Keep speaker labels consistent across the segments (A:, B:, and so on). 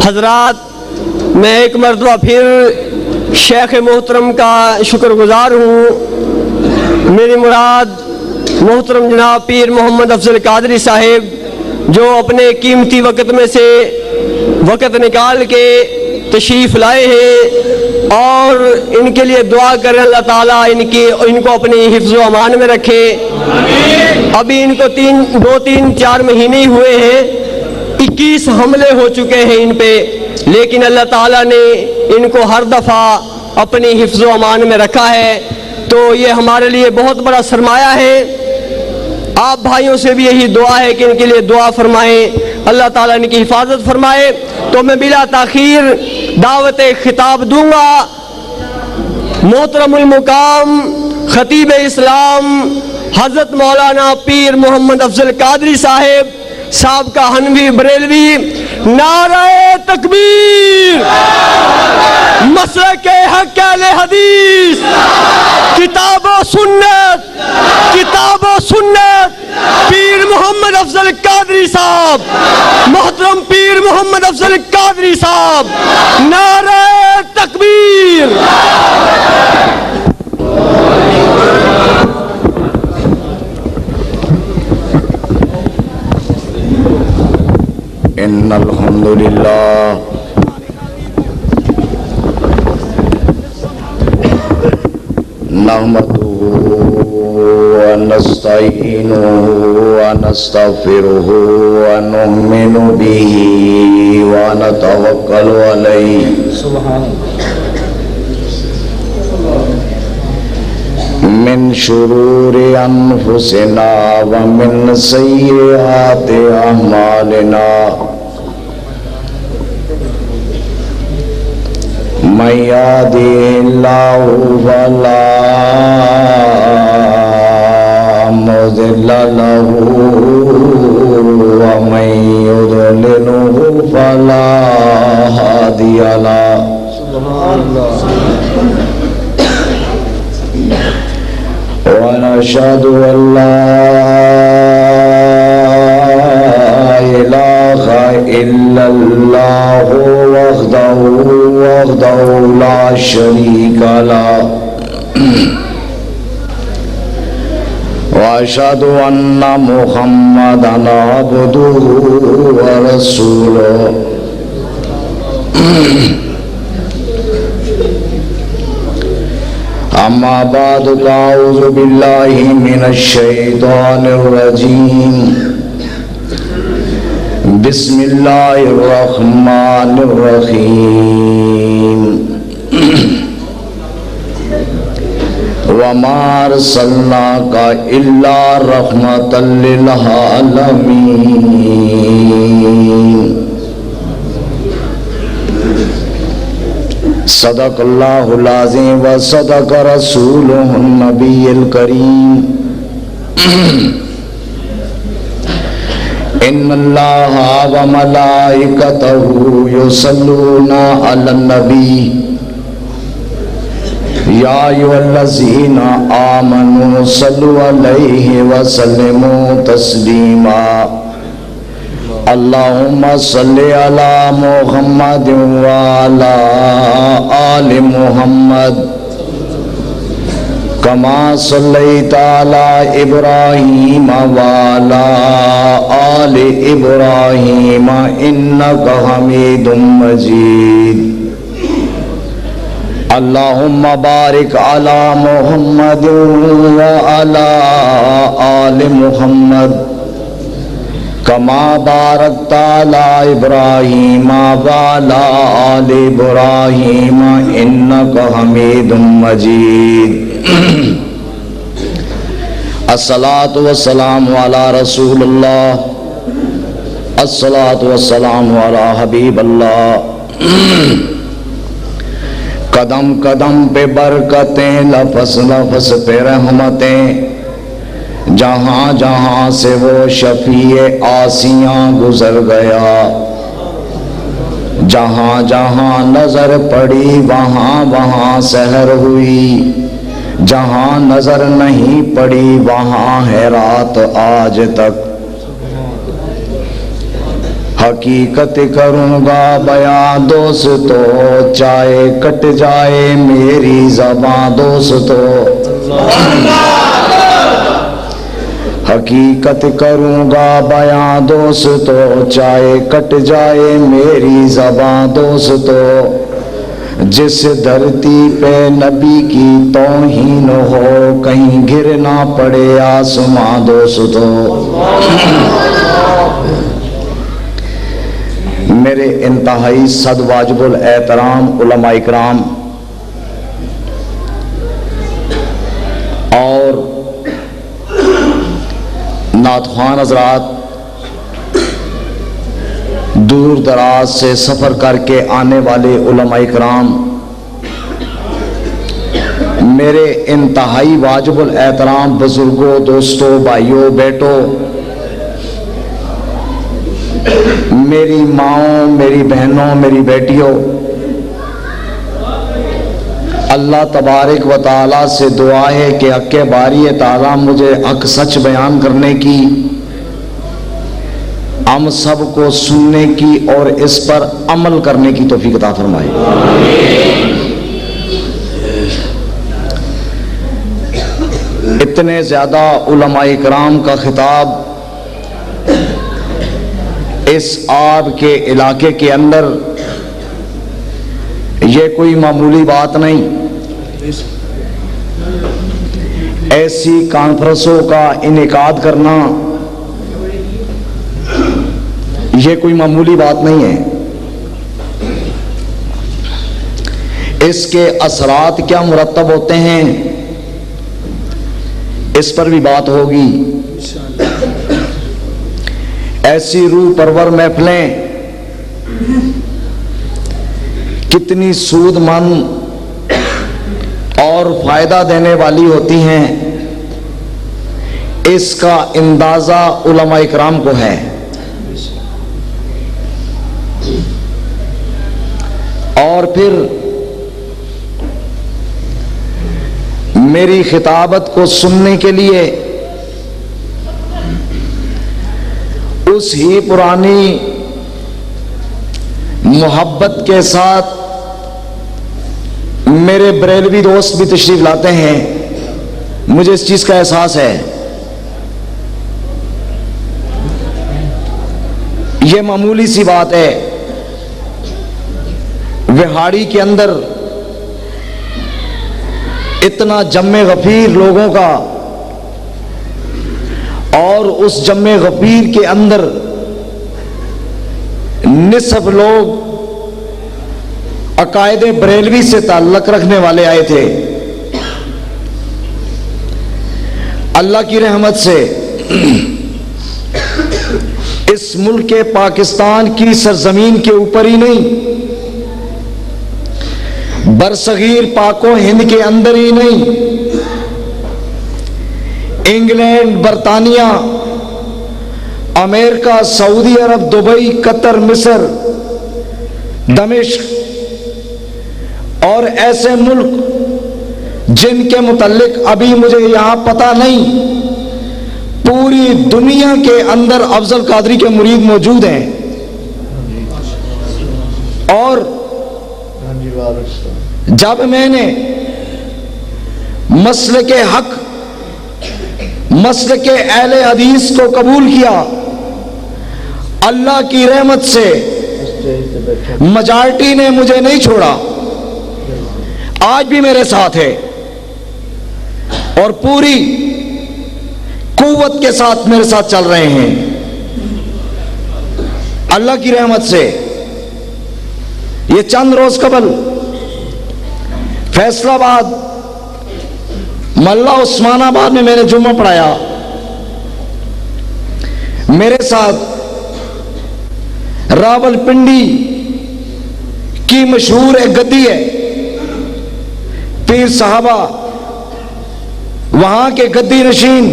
A: حضرات، میں ایک مرتبہ پھر شیخ محترم کا شکر گزار ہوں۔ میری مراد محترم جناب پیر محمد افضل قادری صاحب، جو اپنے قیمتی وقت میں سے وقت نکال کے تشریف لائے ہیں، اور ان کے لیے دعا کریں اللہ تعالیٰ ان کو اپنی حفظ و امان میں رکھے۔ ابھی ان کو 4 مہینے ہوئے ہیں، 21 حملے ہو چکے ہیں ان پہ، لیکن اللہ تعالیٰ نے ان کو ہر دفعہ اپنی حفظ و امان میں رکھا ہے، تو یہ ہمارے لیے بہت بڑا سرمایہ ہے۔ آپ بھائیوں سے بھی یہی دعا ہے کہ ان کے لیے دعا فرمائیں، اللہ تعالیٰ ان کی حفاظت فرمائے۔ تو میں بلا تاخیر دعوت خطاب دوں گا محترم المقام خطیب اسلام حضرت مولانا پیر محمد افضل قادری صاحب کا حنفی بریلوی۔ نعرہ تکبیر، مسلک حق اہل حدیث، کتاب و سنت، پیر محمد افضل قادری صاحب، محترم پیر محمد افضل قادری صاحب، نعرہ تکبیر۔
B: ان الحمد للہ نحمده ونستعینه ونستغفره ونؤمن به ونتوکل علیہ من شرور انفسنا ومن سیئات اعمالنا، من یهده اللہ فلا مضل له ومن یضلله فلا هادی له، ونشهد أن لا إله إلا الله وحده لا شريك له، وأشهد أن محمدا عبده ورسوله۔ اما بعد، اعوذ باللہ من الشیطان الرجیم، بسم اللہ الرحمن الرحیم۔ وما ارسلناک الا رحمۃ للعالمین۔ صدق اللہ العظیم و صدق رسولہ النبی الکریم۔ ان اللہ و ملائکتہ یصلون علی النبی یا ایھا الذین آمنوا صلوا علیہ وسلموا تسلیما۔ اللہم صلی علی محمد وعلی آل محمد کما صلیت علی ابراہیم وعلی آل ابراہیم انک حمید مجید اللہم بارک علی محمد وعلی آل محمد کما بارکت علی ابراہیم وعلی آل ابراہیم انک حمید مجید الصلاۃ والسلام علی رسول اللہ الصلاۃ والسلام علی حبیب اللہ قدم قدم پہ برکتیں لفظ لفظ پہ رحمتیں جہاں جہاں سے وہ شفیع آسیاں گزر گیا جہاں جہاں نظر پڑی وہاں وہاں سحر ہوئی جہاں نظر نہیں پڑی وہاں ہے رات آج تک حقیقت کروں گا بیان دوستو چاہے کٹ جائے میری زبان دوستو حقیقت کروں گا بیان دوستو چاہے کٹ جائے میری زبان دوستو جس دھرتی پہ نبی کی توہین ہو کہیں گر نہ پڑے آسمان دوستو میرے انتہائی صد واجب الاحترام علماء اکرام اور نعت خوان حضرات دور دراز سے سفر کر کے آنے والے علماء اکرام میرے انتہائی واجب الاحترام بزرگوں دوستوں بھائیوں بیٹوں میری ماؤں میری بہنوں میری بیٹیوں اللہ تبارک و تعالیٰ سے دعا ہے کہ حق باری تعالیٰ مجھے حق سچ بیان کرنے کی ہم سب کو سننے کی اور اس پر عمل کرنے کی توفیق عطا فرمائے اتنے زیادہ علماء اکرام کا خطاب اس آپ کے علاقے کے اندر یہ کوئی معمولی بات نہیں ایسی کانفرنسوں کا انعقاد کرنا یہ کوئی معمولی بات نہیں ہے اس کے اثرات کیا مرتب ہوتے ہیں اس پر بھی بات ہوگی ایسی روح پرور محفلیں کتنی سود مند اور فائدہ دینے والی ہوتی ہیں اس کا اندازہ علماء اکرام کو ہے اور پھر میری خطابت کو سننے کے لیے اس ہی پرانی محبت کے ساتھ میرے بریلوی دوست بھی تشریف لاتے ہیں مجھے اس چیز کا احساس ہے یہ معمولی سی بات ہے وہاڑی کے اندر اتنا جمع غفیر لوگوں کا اور اس جمع غفیر کے اندر نصف لوگ عقائد بریلوی سے تعلق رکھنے والے آئے تھے اللہ کی رحمت سے اس ملک پاکستان کی سرزمین کے اوپر ہی نہیں برصغیر پاک و ہند کے اندر ہی نہیں انگلینڈ برطانیہ امریکہ سعودی عرب دبئی قطر مصر دمشق اور ایسے ملک جن کے متعلق ابھی مجھے یہاں پتہ نہیں پوری دنیا کے اندر افضل قادری کے مرید موجود ہیں اور جب میں نے مسلک حق، مسلک اہل حدیث کو قبول کیا، اللہ کی رحمت سے میجارٹی نے مجھے نہیں چھوڑا، آج بھی میرے ساتھ ہے اور پوری قوت کے ساتھ میرے ساتھ چل رہے ہیں اللہ کی رحمت سے۔ یہ چند روز قبل فیصل آباد محلہ عثمان آباد میں میں نے جمعہ پڑھایا، میرے ساتھ راول پنڈی کی مشہور ایک گدی ہے، پیر صحابہ وہاں کے گدی نشین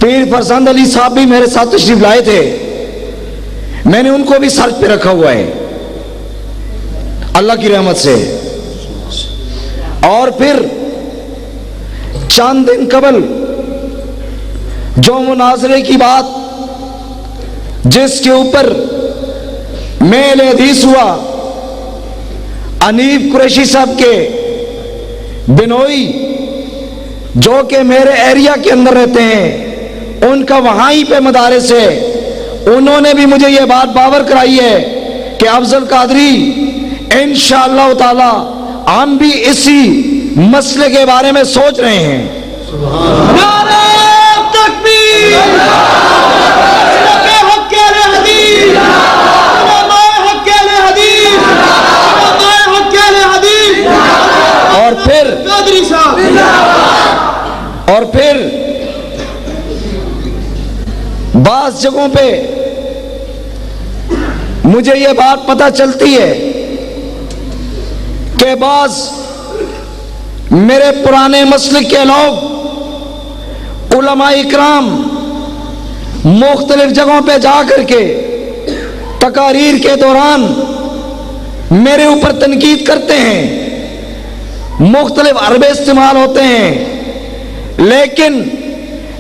B: پیر فرزند علی صاحب بھی میرے ساتھ تشریف لائے تھے، میں نے ان کو بھی سرچ پہ رکھا ہوا ہے اللہ کی رحمت سے۔ اور پھر چند دن قبل جو مناظرے کی بات جس کے اوپر میل حدیث ہوا، انیف قریشی صاحب کے بنوئی جو کہ میرے ایریا کے اندر رہتے ہیں، ان کا وہاں ہی پہ مدارس ہے، انہوں نے بھی مجھے یہ بات باور کرائی ہے کہ افضل قادری انشاءاللہ تعالی ہم بھی اسی مسئلے کے بارے میں سوچ رہے ہیں۔
C: نعرہ تکبیر، حق اہل حدیث، علماء حق اہل حدیث، علماء حق اہل حدیث۔
B: اور پھر
C: قادری صاحب،
B: اور پھر بعض جگہوں پہ مجھے یہ بات پتہ چلتی ہے کہ بعض میرے پرانے مسلک کے لوگ علماء اکرام مختلف جگہوں پہ جا کر کے تقاریر کے دوران میرے اوپر تنقید کرتے ہیں، مختلف حربے استعمال ہوتے ہیں، لیکن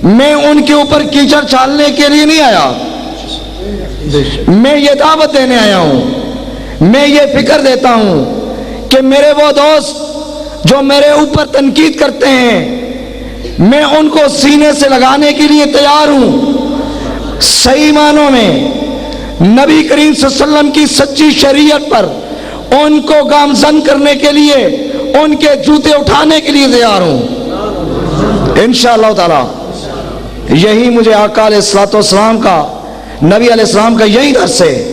B: میں ان کے اوپر کیچڑ چھالنے کے لیے نہیں آیا، میں یہ دعوت دینے آیا ہوں، میں یہ فکر دیتا ہوں کہ میرے وہ دوست جو میرے اوپر تنقید کرتے ہیں، میں ان کو سینے سے لگانے کے لیے تیار ہوں، صحیح معنوں میں نبی کریم صلی اللہ علیہ وسلم کی سچی شریعت پر ان کو گامزن کرنے کے لیے، ان کے جوتے اٹھانے کے لیے تیار ہوں انشاءاللہ تعالی۔ یہی مجھے آقا علیہ الصلوۃ والسلام کا، نبی علیہ السلام کا یہی درس ہے۔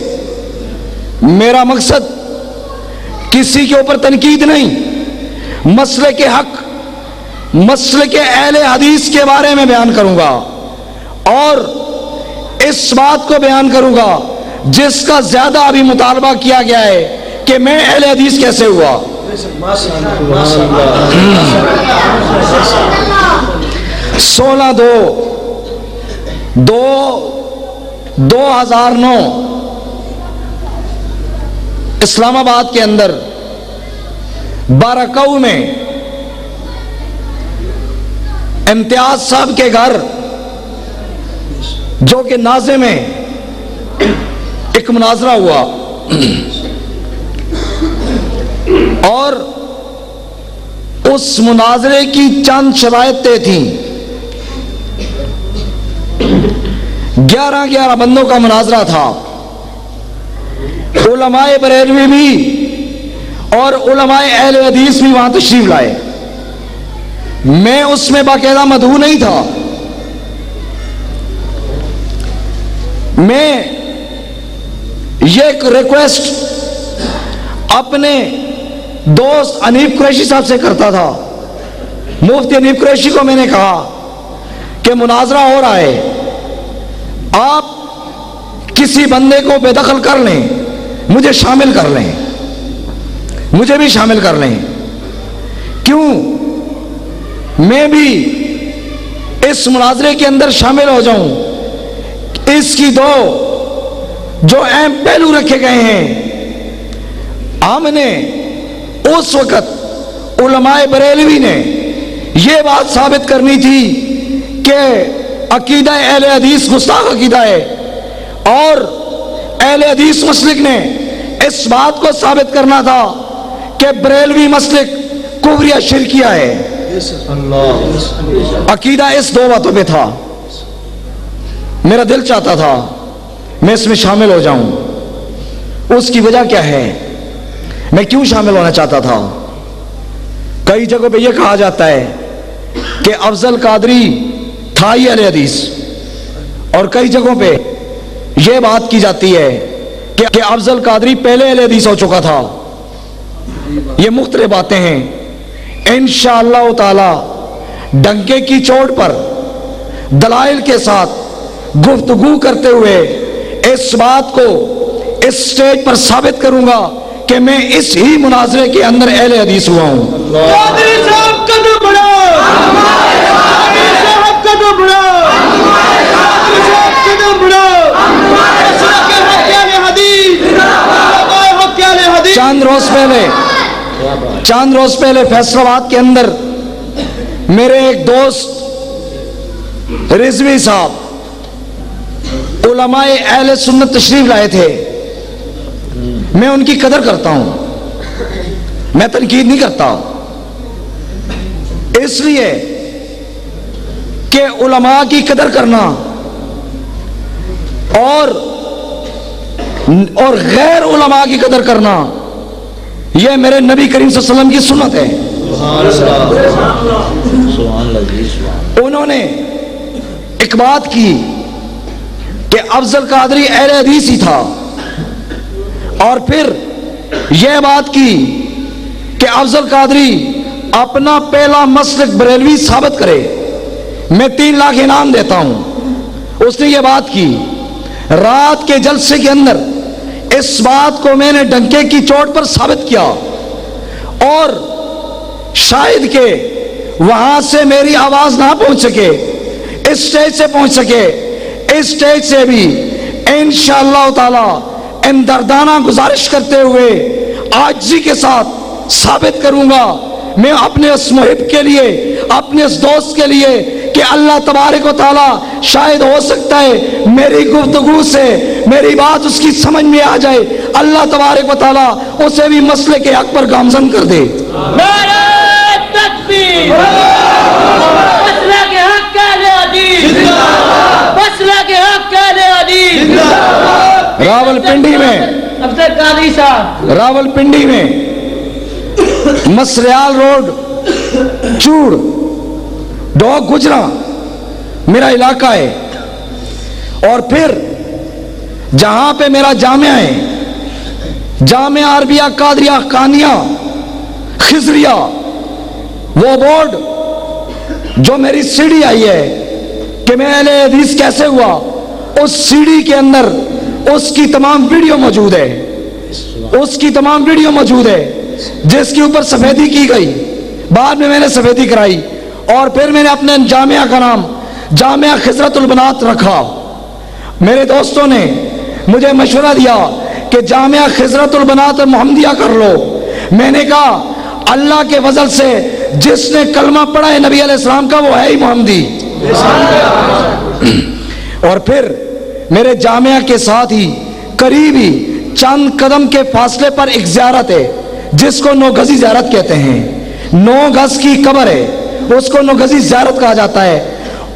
B: میرا مقصد کسی کے اوپر تنقید نہیں، مسئلے کے حق، مسئلے کے اہل حدیث کے بارے میں بیان کروں گا اور اس بات کو بیان کروں گا جس کا زیادہ ابھی مطالبہ کیا گیا ہے کہ میں اہل حدیث کیسے ہوا۔ 16/2/2009 اسلام آباد کے اندر بارکاؤ میں امتیاز صاحب کے گھر جو کہ نازے میں ایک مناظرہ ہوا اور اس مناظرے کی چند شرائطیں تھیں۔ 11 بندوں کا مناظرہ تھا، علماء بریلوی بھی اور علماء اہل حدیث بھی وہاں تشریف لائے۔ میں اس میں باقاعدہ مدعو نہیں تھا، میں یہ ایک ریکویسٹ اپنے دوست انیف قریشی صاحب سے کرتا تھا۔ مفتی انیف قریشی کو میں نے کہا کہ مناظرہ ہو رہا ہے، آپ کسی بندے کو بے دخل کر لیں، مجھے شامل کر لیں، مجھے بھی شامل کر لیں، کیوں میں بھی اس مناظرے کے اندر شامل ہو جاؤں۔ اس کی دو جو اہم پہلو رکھے گئے ہیں، ہم نے اس وقت علماء بریلوی نے یہ بات ثابت کرنی تھی کہ عقیدہ اہل حدیث گستاخ عقیدہ ہے، اور اہل حدیث مسلک نے اس بات کو ثابت کرنا تھا کہ بریلوی مسلک کفریہ شرکیہ ہے۔ عقیدہ اس دو باتوں پہ تھا. میرا دل چاہتا تھا میں اس میں شامل ہو جاؤں. اس کی وجہ کیا ہے؟ میں کیوں شامل ہونا چاہتا تھا؟ کئی جگہوں پہ یہ کہا جاتا ہے کہ افضل قادری تھا ہی اہل حدیث، اور کئی جگہوں پہ یہ بات کی جاتی ہے کہ افضل قادری پہلے اہل حدیث ہو چکا تھا. یہ مختلف باتیں ہیں. انشاءاللہ تعالی ڈنکے کی چوٹ پر دلائل کے ساتھ گفتگو کرتے ہوئے اس بات کو اس سٹیج پر ثابت کروں گا کہ میں اس ہی مناظرے کے اندر اہل حدیث ہوا ہوں.
C: قادری صاحب قدم بڑھاؤ، قادری صاحب قدم بڑھاؤ، قادری صاحب قدم بڑھاؤ. مسلک حق اہل حدیث، علماء حق اہل حدیث.
B: چند روز پہلے فیصل آباد کے اندر میرے ایک دوست رضوی صاحب علماء اہل سنت تشریف لائے تھے. میں ان کی قدر کرتا ہوں، میں تنقید نہیں کرتا، اس لیے کہ علماء کی قدر کرنا اور غیر علماء کی قدر کرنا یہ میرے نبی کریم صلی اللہ علیہ وسلم کی سنت ہے. انہوں نے ایک بات کی کہ افضل قادری اہل حدیث ہی تھا، اور پھر یہ بات کی کہ افضل قادری اپنا پہلا مسلک بریلوی ثابت کرے، میں 3 لاکھ انعام دیتا ہوں. اس نے یہ بات کی. رات کے جلسے کے اندر اس بات کو میں نے ڈنکے کی چوٹ پر ثابت کیا، اور شاید کہ وہاں سے میری آواز نہ پہنچ سکے، اس سٹیج سے پہنچ سکے، اس سٹیج سے بھی انشاءاللہ تعالی ان دردانہ گزارش کرتے ہوئے عاجزی کے ساتھ ثابت کروں گا میں اپنے اس محب کے لیے، اپنے اس دوست کے لیے، کہ اللہ تبارک و تعالی شاید ہو سکتا ہے میری گفتگو سے میری بات اس کی سمجھ میں آ جائے، اللہ تبارک و تعالی اسے بھی مسئلے کے حق پر گامزن کر دے.
D: نعرہ تکبیر، مسلک حق اہل حدیث، مسلک حق اہل حدیث.
B: راولپنڈی میں
D: افضل قادری صاحب،
B: راولپنڈی میں مسریال روڈ چوڑ ڈوگ گجرا میرا علاقہ ہے، اور پھر جہاں پہ میرا جامعہ ہے، جامعہ عربیہ قادریہ قانیہ خضریہ، وہ بورڈ جو میری سیڑھی آئی ہے کہ میں اہل حدیث کیسے ہوا، اس سیڑھی کے اندر اس کی تمام ویڈیو موجود ہے، اس کی تمام ویڈیو موجود ہے جس کے اوپر سفیدی کی گئی. بعد میں نے سفیدی کرائی، اور پھر میں نے اپنے جامعہ کا نام جامعہ خضرت البنات رکھا. میرے دوستوں نے مجھے مشورہ دیا کہ جامعہ خضرت البنات محمدیہ کر لو. میں نے کہا اللہ کے فضل سے جس نے کلمہ پڑھا ہے نبی علیہ السلام کا وہ ہے ہی محمدی. اور پھر میرے جامعہ کے ساتھ ہی قریب ہی چند قدم کے فاصلے پر ایک زیارت ہے جس کو 9 گزی زیارت کہتے ہیں. 9 گز کی قبر ہے، اس کو 9 گزی زیارت کہا جاتا ہے.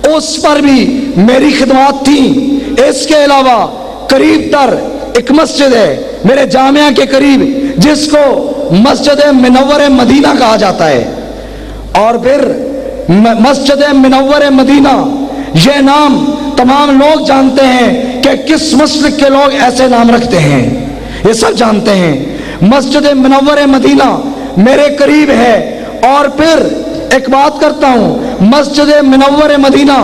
B: اس پر بھی میری خدمات تھیں. اس کے علاوہ قریب تر ایک مسجد ہے میرے جامعہ کے قریب جس کو مسجد منور مدینہ کہا جاتا ہے. اور پھر مسجد منور مدینہ یہ نام تمام لوگ جانتے ہیں کہ کس مسلک کے لوگ ایسے نام رکھتے ہیں، یہ سب جانتے ہیں. مسجد منور مدینہ میرے قریب ہے. اور پھر ایک بات کرتا ہوں، مسجد منور مدینہ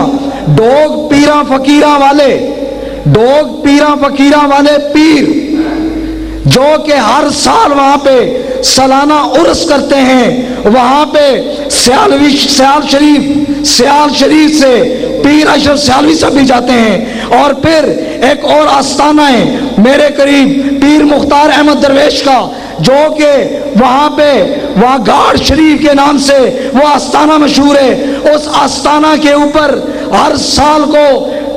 B: ڈوگ پیراں فقیراں والے پیر جو کہ ہر سال وہاں پہ سالانہ عرس کرتے ہیں، وہاں پہ سیال شریف سے پیر اشرف سیالوی صاحب بھی جاتے ہیں. اور پھر ایک اور آستانہ ہے میرے قریب پیر مختار احمد درویش کا، جو کہ وہاں گاڑ شریف کے نام سے وہ آستانہ مشہور ہے. اس آستانہ کے اوپر ہر سال کو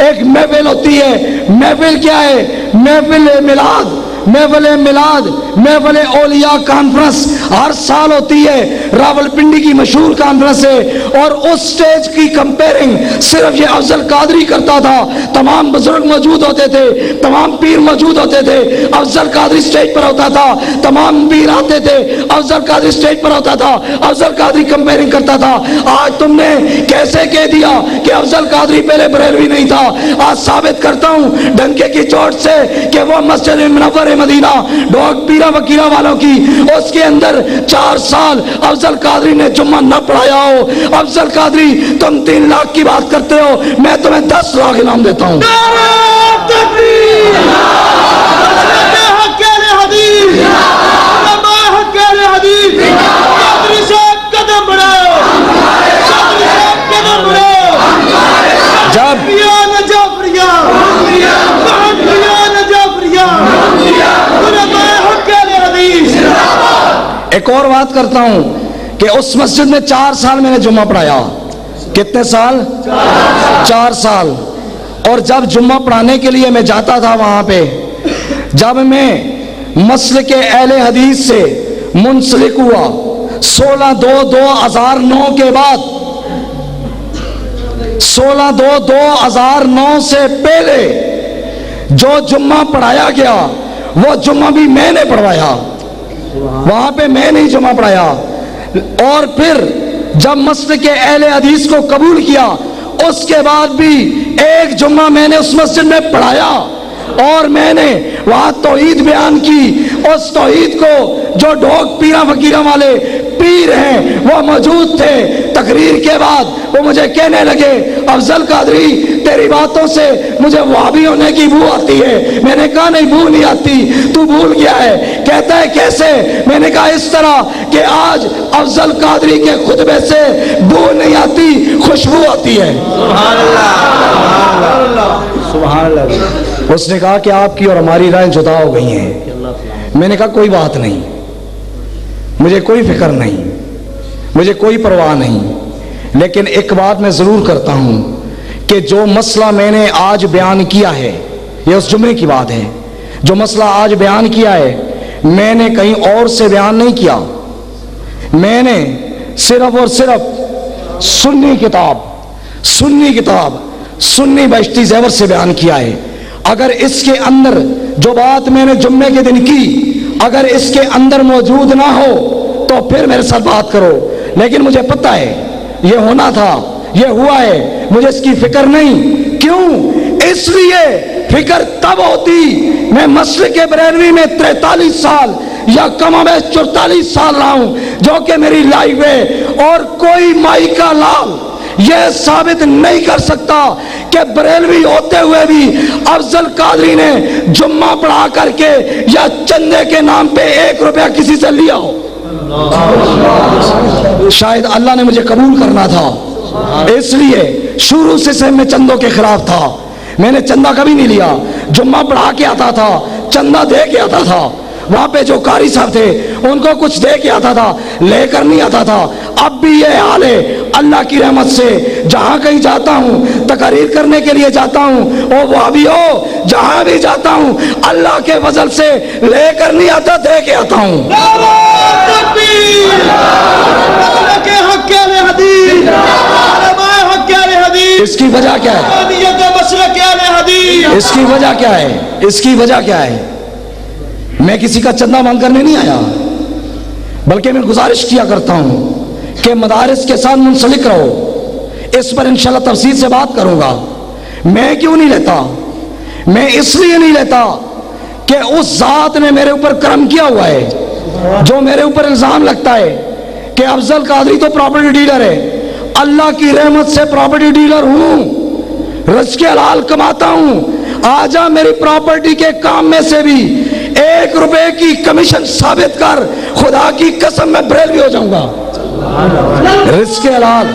B: ایک محفل ہوتی ہے. محفل کیا ہے؟ محفل میلاد. محفل میلاد محفل اولیاء کانفرنس ہر سال ہوتی ہے، راولپنڈی کی مشہور کانفرنس ہے، اور اس سٹیج کی کمپیرنگ صرف یہ افضل قادری کرتا تھا۔ تمام بزرگ موجود ہوتے تھے، تمام پیر موجود ہوتے تھے، افضل قادری سٹیج پر ہوتا تھا، تمام پیر آتے تھے، افضل قادری سٹیج پر ہوتا تھا، افضل قادری کمپیرنگ کرتا تھا۔ آج تم نے کیسے کہہ دیا کہ افضل قادری پہلے بریلوی نہیں تھا؟ آج ثابت کرتا ہوں ڈنکے کی چوٹ سے کہ وہ مسجد منور مدینہ ڈوگ پیرا وکیرہ والوں کی، اس کے اندر 4 سال افضل قادری نے جمعہ نہ پڑھایا ہو۔ افضل قادری تم 3 لاکھ کی بات کرتے ہو، میں تمہیں 10 لاکھ انعام دیتا ہوں۔ ایک اور بات کرتا ہوں کہ اس مسجد میں 4 سال میں نے جمعہ پڑھایا۔ کتنے سال؟ 4 سال۔ اور جب جمعہ پڑھانے کے لیے میں جاتا تھا وہاں پہ، جب میں مسلک اہل حدیث سے منسلک ہوا 16/2/2009 کے بعد، 16/2/2009 سے پہلے جو جمعہ پڑھایا گیا وہ جمعہ بھی میں نے پڑھوایا، وہاں پہ میں نے جمعہ پڑھایا۔ اور پھر جب مسلک اہل حدیث کو قبول کیا، اس کے بعد بھی ایک جمعہ میں نے اس مسجد میں پڑھایا، اور میں نے وہاں توحید بیان کی۔ اس توحید کو جو ڈوگ پیرا فقیرہ والے پیر ہیں وہ موجود تھے۔ تقریر کے بعد وہ مجھے کہنے لگے افضل قادری تیری باتوں سے مجھے وہابی ہونے کی بو آتی ہے۔ میں نے کہا نہیں، بو نہیں آتی، تو بھول گیا ہے۔ کہتا ہے کیسے؟ میں نے کہا اس طرح کہ آج افضل قادری کے خطبے سے بو نہیں آتی، خوشبو آتی ہے۔
C: سبحان اللہ، سبحان اللہ۔
B: اس نے کہا کہ آپ کی اور ہماری رائے جدا ہو گئی ہیں۔ میں نے کہا کوئی بات نہیں، مجھے کوئی فکر نہیں، مجھے کوئی پرواہ نہیں، لیکن ایک بات میں ضرور کرتا ہوں کہ جو مسئلہ میں نے آج بیان کیا ہے، یہ اس جمعے کی بات ہے، جو مسئلہ آج بیان کیا ہے میں نے کہیں اور سے بیان نہیں کیا، میں نے صرف اور صرف سنی کتاب سنی بہشتی زیور سے بیان کیا ہے۔ اگر اس کے اندر جو بات میں نے جمعے کے دن کی اگر اس کے اندر موجود نہ ہو تو پھر میرے ساتھ بات کرو، لیکن مجھے پتہ ہے یہ ہونا تھا، یہ ہوا ہے، مجھے اس کی فکر نہیں۔ کیوں؟ اس لیے فکر تب ہوتی، میں مسلک بریلوی میں 43 سال یا کم و بیش 44 سال رہا ہوں، جو کہ میری لائف ہے، اور کوئی مائی کا لال یہ ثابت نہیں کر سکتا کہ بریلوی ہوتے ہوئے بھی افضل قادری نے جمعہ پڑھا کر کے یا چندے کے نام پہ 1 روپیہ کسی سے لیا ہو۔ شاید اللہ نے مجھے قبول کرنا تھا، اس لیے شروع سے میں چندوں کے خلاف تھا۔ میں نے چندہ کبھی نہیں لیا، جمعہ پڑھا کے آتا تھا، چندہ دے کے آتا تھا، وہاں پہ جو قاری صاحب تھے ان کو کچھ دے کے آتا تھا، لے کر نہیں آتا تھا۔ اب بھی یہ حال ہے، اللہ کی رحمت سے جہاں کہیں جاتا ہوں، تقریر کرنے کے لیے جاتا ہوں، او وہ بھی ہو، جہاں بھی جاتا ہوں اللہ کے فضل سے لے کر نہیں آتا، دے کے آتا ہوں۔ اس کی وجہ کیا ہے؟ اس کی وجہ کیا ہے؟ اس کی وجہ کیا ہے؟ میں کسی کا چندہ مانگ کرنے نہیں آیا، بلکہ میں گزارش کیا کرتا ہوں کہ مدارس کے ساتھ منسلک رہو۔ اس پر انشاءاللہ تفصیل سے بات کروں گا۔ میں کیوں نہیں لیتا؟ میں اس لیے نہیں لیتا کہ اس ذات نے میرے اوپر کرم کیا ہوا ہے۔ جو میرے اوپر الزام لگتا ہے کہ افضل قادری تو پراپرٹی ڈیلر ہے، اللہ کی رحمت سے پراپرٹی ڈیلر ہوں، رزق حلال کماتا ہوں۔ آجا میری پراپرٹی کے کام میں سے بھی 1 روپے کی کمیشن ثابت کر، خدا کی قسم میں بریلوی ہو جاؤں گا۔ رزق حلال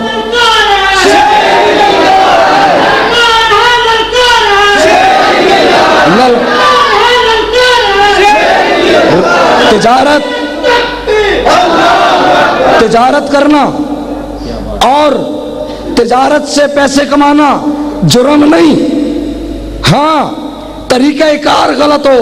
B: تجارت کرنا اور تجارت سے پیسے کمانا جرم نہیں، ہاں طریقہ کار غلط ہو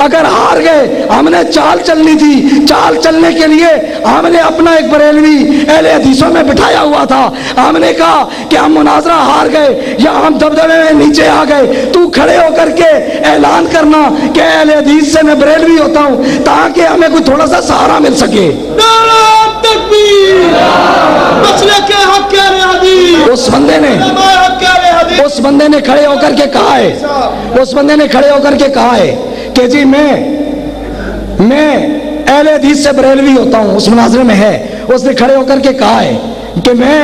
B: اگر ہار گئے, ہم نے چال چلنی تھی, چال چلنے کے لیے ہم نے اپنا ایک بریلوی اہل حدیثوں میں بٹھایا ہوا تھا. ہم نے کہا کہ ہم مناظرہ ہار گئے یا ہم دبدبے میں نیچے آ گئے, تو کھڑے ہو کر کے اعلان کرنا کہ اہل حدیث سے میں بریلوی ہوتا ہوں, تاکہ ہمیں کوئی تھوڑا سا سہارا مل سکے.
C: نعرہ تکبیر, مسلک حق اہل حدیث.
B: اس بندے نے
C: علماء حق اہل حدیث.
B: اس بندے نے کھڑے ہو کر کے کہا ہے, اس بندے نے کھڑے ہو کر کے کہا ہے کہ جی میں اہل حدیث سے بریلوی ہوتا ہوں. اس مناظرے میں ہے, اس نے کھڑے ہو کر کے کہا ہے کہ میں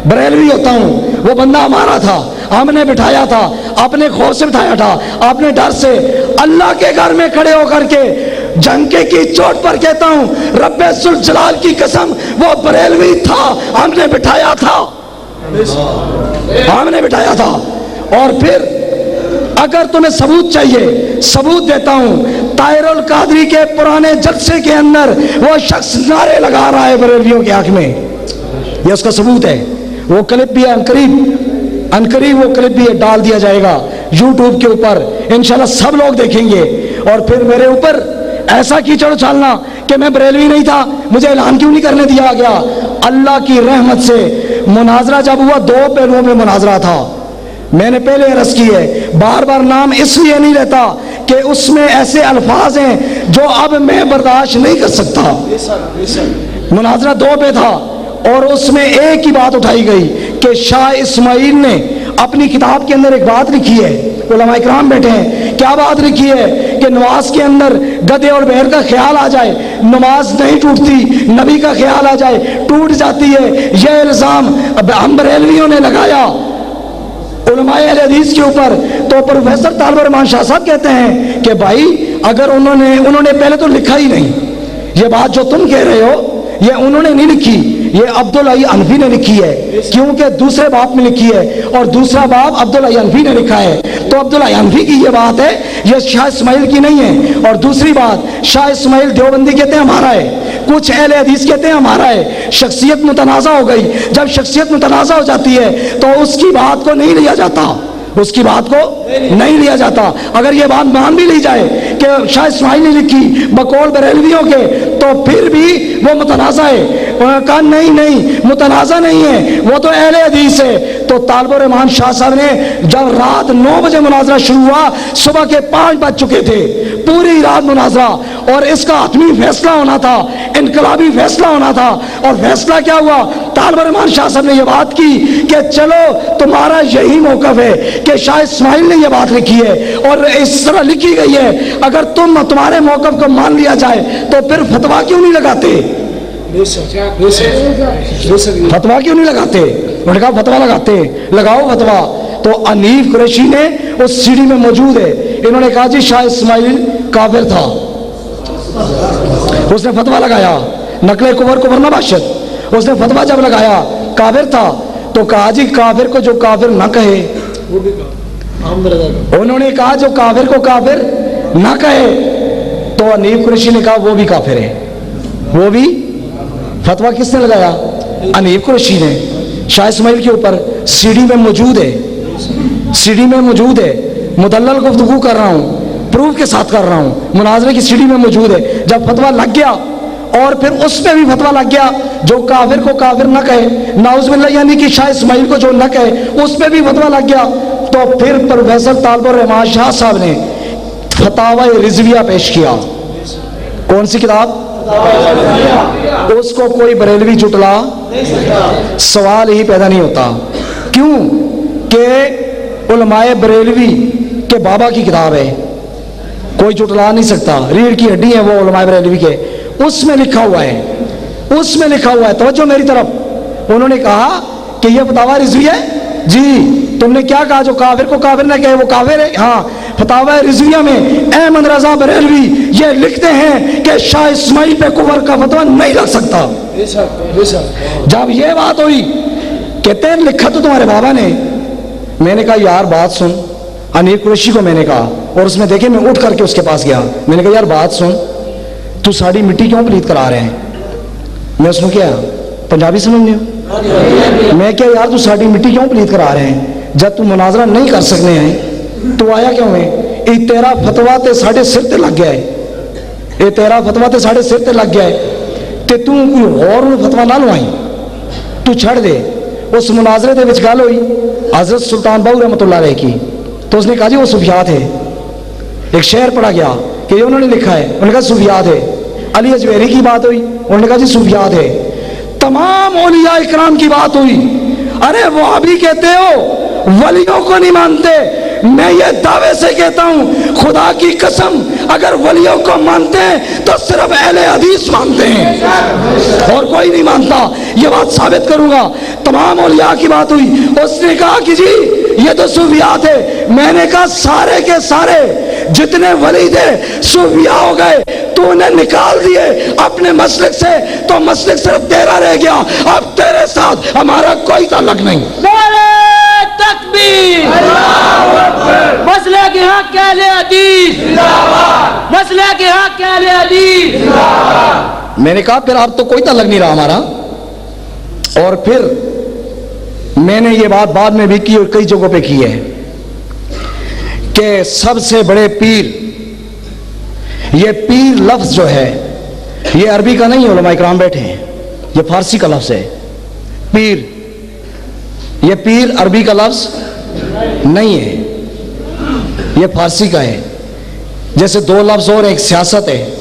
B: بریلوی ہوتا ہوں. وہ بندہ ہمارا تھا, ہم نے بٹھایا تھا, اپنے خوف سے بٹھایا تھا, اپنے ڈر سے. اللہ کے گھر میں کھڑے ہو کر کے جنکے کی چوٹ پر کہتا ہوں, رب ذوالجلال کی قسم, وہ بریلوی تھا, ہم نے بٹھایا تھا, ہم نے بٹھایا تھا. اور پھر اگر تمہیں ثبوت چاہیے, ثبوت دیتا ہوں. طاہر القادری کے پرانے جلسے کے اندر وہ شخص نعرے لگا رہا ہے بریلویوں کے حق میں, یہ اس کا ثبوت ہے. وہ کلپ بھی ہے, انقریب وہ کلپ بھی ڈال دیا جائے گا یوٹیوب کے اوپر, انشاءاللہ سب لوگ دیکھیں گے. اور پھر میرے اوپر ایسا کیچڑ اچھالنا کہ میں بریلوی نہیں تھا, مجھے اعلان کیوں نہیں کرنے دیا گیا. اللہ کی رحمت سے مناظرہ جب ہوا, دو پہلوؤں میں مناظرہ تھا. میں نے پہلے عرض کی ہے, بار بار نام اس لیے نہیں لیتا کہ اس میں ایسے الفاظ ہیں جو اب میں برداشت نہیں کر سکتا. مناظرہ دو پہ تھا اور اس میں ایک ہی بات اٹھائی گئی کہ شاہ اسماعیل نے اپنی کتاب کے اندر ایک بات لکھی ہے, علماء اکرام بیٹھے ہیں, کیا بات لکھی ہے کہ نماز کے اندر گدھے اور بہر کا خیال آ جائے, نماز نہیں ٹوٹتی, نبی کا خیال آ جائے ٹوٹ جاتی ہے. یہ الزام ہم بریلویوں نے لگایا علماء اہل حدیث کے اوپر. تو پروفیسر طالب الرحمان شاہ صاحب کہتے ہیں کہ بھائی اگر انہوں نے پہلے تو لکھا ہی نہیں, یہ بات جو تم کہہ رہے ہو یہ انہوں نے نہیں لکھی, یہ عبداللہ انفی نے لکھی ہے, کیونکہ دوسرے باب میں لکھی ہے اور دوسرا باب عبداللہ انفی نے لکھا ہے. تو عبداللہ انفی کی یہ بات ہے, یہ شاہ اسماعیل کی نہیں ہے. اور دوسری بات, شاہ اسماعیل دیوبندی کہتے ہیں ہمارا ہے, کچھ اہل حدیث کہتے ہیں ہمارا ہے. شخصیت متنازع ہو گئی, جب شخصیت متنازع ہو جاتی ہے تو اس کی بات کو نہیں لیا جاتا, اس کی بات کو نہیں لیا جاتا. اگر یہ بات مان بھی لی جائے کہ شاہ اسماعیل نے لکھی بقول بریلویوں کے, تو پھر بھی وہ متنازع ہے. انہوں نے کہا نہیں متنازع نہیں ہے, وہ تو اہل حدیث ہے. تو طالب الرحمان شاہ صاحب نے جب رات 9 بجے مناظرہ شروع ہوا, صبح کے 5 بج چکے تھے, پوری رات مناظرہ, اور اس کا حتمی فیصلہ ہونا تھا, انقلابی فیصلہ ہونا تھا. اور فیصلہ کیا ہوا, طالب الرحمان شاہ صاحب نے یہ بات کی کہ چلو تمہارا یہی موقف ہے کہ شاہ اسماعیل نے یہ بات لکھی ہے اور اس طرح لکھی گئی ہے, اگر تمہارے موقف کو مان لیا جائے تو پھر فتوا کیوں نہیں لگاتے, فتوا کیوں نہیں لگاتے. انہوں نے کہا فتوا لگاتے, لگاؤ فتوا. تو انیف قریشی نے اس سیڑھی میں موجود ہے, انہوں نے کہا جی شاہ اسماعیل کافر تھا, اس نے فتوا لگایا, نقل کفر نہ باشد, اس نے فتوا جب لگایا کافر تھا, تو کہا جی کافر کو جو کافر نہ کہے, انہوں نے کہا جو کافر کو کافر نہ کہے, تو انیف قریشی نے کہا وہ بھی کافر ہے. وہ بھی فتوا کس نے لگایا, انیف قریشی نے, شاہ اسماعیل کے اوپر. سیڑھی میں موجود ہے, سیڑھی میں موجود ہے, مدلل گفتگو کر رہا ہوں, پروف کے ساتھ کر رہا ہوں, مناظرے کی سیڑھی میں موجود ہے. جب فتوا لگ گیا اور پھر اس میں بھی فتوا لگ گیا جو کافر کو کافر نہ کہے, نعوذ باللہ, یعنی کہ شاہ اسماعیل کو جو نہ کہے, اس میں بھی فتوا لگ گیا. تو پھر پروفیسر طالب الرحمان شاہ صاحب نے فتاوی رضویہ پیش کیا. کون سی کتاب, اس کو کوئی بریلوی جھٹلا سوال ہی پیدا نہیں ہوتا. کیوں کہ علماء بریلوی کے بابا کی کتاب ہے, کوئی جھٹلا نہیں سکتا, ریڑھ کی ہڈی ہے وہ علماء بریلوی کے, اس میں لکھا ہوا ہے, اس میں لکھا ہوا ہے. توجہ میری طرف. انہوں نے کہا کہ یہ فتاوی رضویہ ہے, جی تم نے کیا کہا جو کافر کو کافر نہ کہے وہ کافر ہے, ہاں. فتاوی رضویہ میں احمد رضا بریلوی یہ لکھتے ہیں کہ شاہ اسماعیل پہ کفر کا فتویٰ نہیں لگ سکتا. جب یہ بات ہوئی, کہتے ہیں لکھا تو تمہارے بابا نے. میں نے کہا یار بات سن, انیف قریشی کو میں نے کہا, اور اس میں دیکھیں میں اٹھ کر کے اس کے پاس گیا, میں نے کہا یار بات سن, تو ساڑی مٹی کیوں پلیت کرا رہے ہیں. میں اس نے کیا پنجابی سمجھنے ہو, میں کیا یار تو ساڑی مٹی کیوں پلیت کرا رہے ہیں, جب تم مناظرہ نہیں کر سکنے ہیں تو آیا کیوں ہے. ਇਹ ਤੇਰਾ ਫਤਵਾ ਤੇ ਸਾਡੇ ਸਿਰ ਤੇ ਲੱਗ ਗਿਆ ਹੈ, ਇਹ ਤੇਰਾ ਫਤਵਾ ਤੇ ਸਾਡੇ ਸਿਰ ਤੇ ਲੱਗ ਗਿਆ ਹੈ, ਤੇ ਤੂੰ ਕੋਈ ਹੋਰ ਨੂੰ ਫਤਵਾ ਨਾ ਲਵਾਈ, ਤੂੰ ਛੱਡ ਦੇ। اس مناظرے دے وچ گل ہوئی حضرت سلطان باہو رحمۃ اللہ علیہ کی، تو اس نے کہا جی وہ صوفیات ہے، ایک شعر پڑھا گیا کہ انہوں نے لکھا ہے، انہوں نے کہا صوفیات ہے۔ علی اجویری کی بات ہوئی، انہوں نے کہا جی صوفیات ہے۔ تمام اولیاء اکرام کی بات ہوئی، ارے وہ ابھی کہتے ہو ولیوں کو نہیں مانتے، میں یہ دعوے سے کہتا ہوں خدا کی قسم اگر ولیوں کو مانتے ہیں تو صرف اہل حدیث مانتے ہیں اور کوئی نہیں مانتا، یہ بات ثابت کروں گا۔ تمام اولیاء کی بات ہوئی، اس نے کہا کہ جی یہ تو صوفیات ہے، میں نے کہا سارے کے سارے جتنے ولی تھے صوفیاء ہو گئے، تو انہیں نکال دیے اپنے مسلک سے، تو مسلک صرف تیرا رہ گیا، اب تیرے ساتھ ہمارا کوئی تعلق نہیں۔
D: تکبیر، مسئلہ کے حق اہل حدیث، مسئلہ کے حق اہل حدیث۔
B: میں نے کہا پھر اب تو کوئی تعلق نہیں رہا ہمارا، اور پھر میں نے یہ بات بعد میں بھی کی اور کئی جگہوں پہ کی ہے کہ سب سے بڑے پیر، یہ پیر لفظ جو ہے یہ عربی کا نہیں ہے، علماء اکرام بیٹھے ہیں، یہ فارسی کا لفظ ہے پیر، یہ پیر عربی کا لفظ نہیں ہے، یہ فارسی کا ہے۔ جیسے دو لفظ اور ایک سیاست ہے،